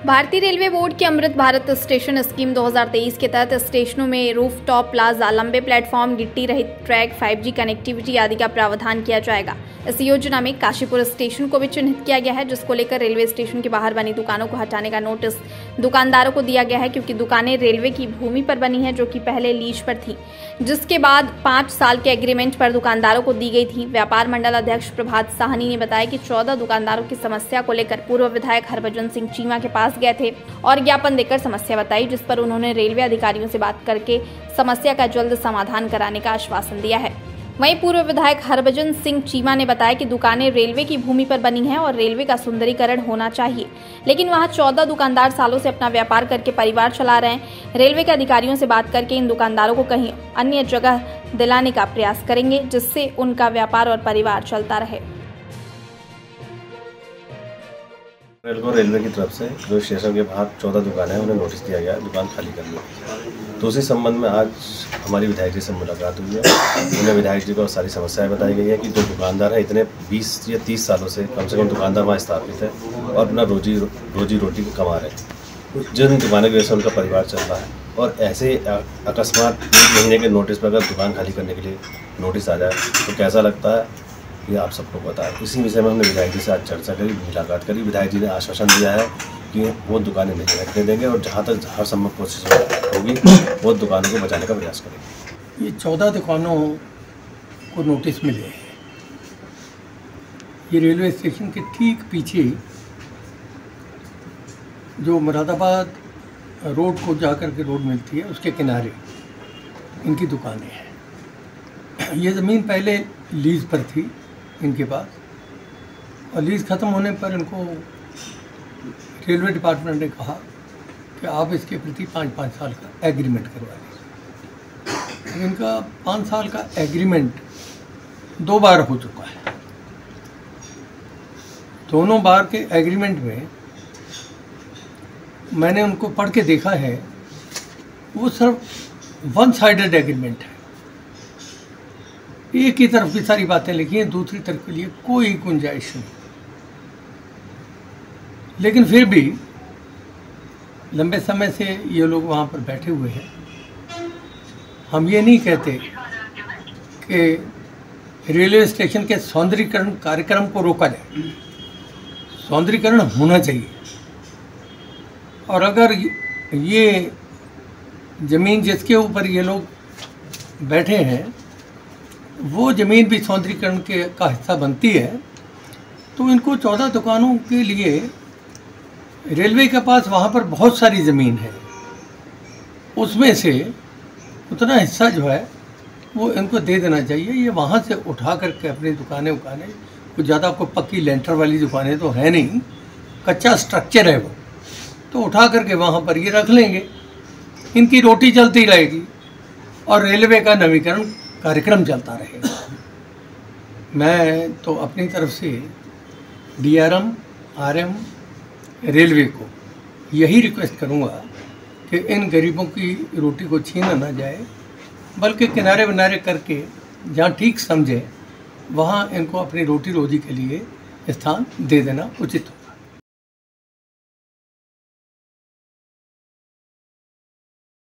भारतीय railway board की Amrit Bharat station scheme 2023 के तहत स्टेशनों में रूफटॉप प्लाजा, लंबे प्लेटफॉर्म, गिट्टी रहित ट्रैक, 5G कनेक्टिविटी आदि का प्रावधान किया जाएगा। इस योजना में काशीपुर स्टेशन को भी चिन्हित किया गया है, जिसको लेकर रेलवे स्टेशन के बाहर बनी दुकानों को हटाने का नोटिस दुकानदारों को दिया गया है, क्योंकि दुकानें रेलवे की भूमि पर बनी है, जो कि पहले लीज पर थी, जिसके बाद 5 साल के एग्रीमेंट पर दुकानदारों को दी गई थी। व्यापार मंडल अध्यक्ष प्रभात साहनी ने बताया कि 14 दुकानदारों की समस्या को लेकर पूर्व विधायक हरभजन सिंह चीमा के पास गए थे और ज्ञापन देकर समस्या बताई, जिस पर उन्होंने रेलवे अधिकारियों से बात करके समस्या का जल्द समाधान कराने का आश्वासन दिया है। वहीं पूर्व विधायक हरभजन सिंह चीमा ने बताया कि दुकानें रेलवे की भूमि पर बनी हैं और रेलवे का सुंदरीकरण होना चाहिए, लेकिन वहां 14 दुकानदार सालों से अपना व्यापार करके परिवार चला रहे हैं। रेलवे के अधिकारियों से बात करके इन दुकानदारों को कहीं अन्य जगह दिलाने का प्रयास करेंगे, जिससे उनका व्यापार और परिवार चलता रहे। रेलवे की तरफ से जो स्टेशन के बाहर 14 दुकानें हैं, उन्हें नोटिस दिया गया दुकान खाली करने की। तो उसी संबंध में आज हमारी विधायक जी से मुलाकात हुई है। उन्हें विधायक जी को सारी समस्याएं बताई गई है कि जो दुकानदार हैं इतने 20 या 30 सालों से कम दुकानदार वहाँ स्थापित है और अपना रोजी रोटी कमा रहे हैं। जिन दुकानों की वजह से उनका परिवार चल रहा है, और ऐसे अकस्मात 1 महीने के नोटिस पर अगर दुकान खाली करने के लिए नोटिस आ जाए तो कैसा लगता है, ये आप सबको पता है। इसी विषय में हमने विधायक जी से आज चर्चा करी, मुलाकात करी। विधायक जी ने आश्वासन दिया है कि वो दुकानें नहीं रखने देंगे और जहाँ तक हर संभव कोशिश होगी वो दुकानों को बचाने का प्रयास करेंगे। ये 14 दुकानों को नोटिस मिले हैं। ये रेलवे स्टेशन के ठीक पीछे जो मुरादाबाद रोड को जाकर के रोड मिलती है, उसके किनारे इनकी दुकानें हैं। ये ज़मीन पहले लीज पर थी इनके पास, और लीज ख़त्म होने पर इनको रेलवे डिपार्टमेंट ने कहा कि आप इसके प्रति 5-5 साल का एग्रीमेंट करवा लीजिए। इनका 5 साल का एग्रीमेंट 2 बार हो चुका है। दोनों बार के एग्रीमेंट में मैंने उनको पढ़ के देखा है, वो सिर्फ 1 साइडेड एग्रीमेंट है। एक ही तरफ की सारी बातें लिखी हैं, दूसरी तरफ के लिए कोई गुंजाइश नहीं। लेकिन फिर भी लंबे समय से ये लोग वहाँ पर बैठे हुए हैं। हम ये नहीं कहते कि रेलवे स्टेशन के सौंदर्यीकरण कार्यक्रम को रोका जाए, सौंदर्यीकरण होना चाहिए। और अगर ये ज़मीन जिसके ऊपर ये लोग बैठे हैं वो ज़मीन भी सौंदर्यीकरण का हिस्सा बनती है, तो इनको 14 दुकानों के लिए रेलवे के पास वहाँ पर बहुत सारी ज़मीन है, उसमें से उतना हिस्सा जो है वो इनको दे देना चाहिए। ये वहाँ से उठा करके अपनी दुकानें कुछ ज़्यादा कोई पक्की लेंटर वाली दुकानें तो है नहीं, कच्चा स्ट्रक्चर है वो, तो उठा करके वहाँ पर ये रख लेंगे, इनकी रोटी चलती रहेगी और रेलवे का नवीकरण कार्यक्रम चलता रहेगा। मैं तो अपनी तरफ से DRM, RM, रेलवे को यही रिक्वेस्ट करूँगा कि इन गरीबों की रोटी को छीना ना जाए, बल्कि किनारे बनारे करके जहाँ ठीक समझे वहाँ इनको अपनी रोटी रोजी के लिए स्थान दे देना उचित हो।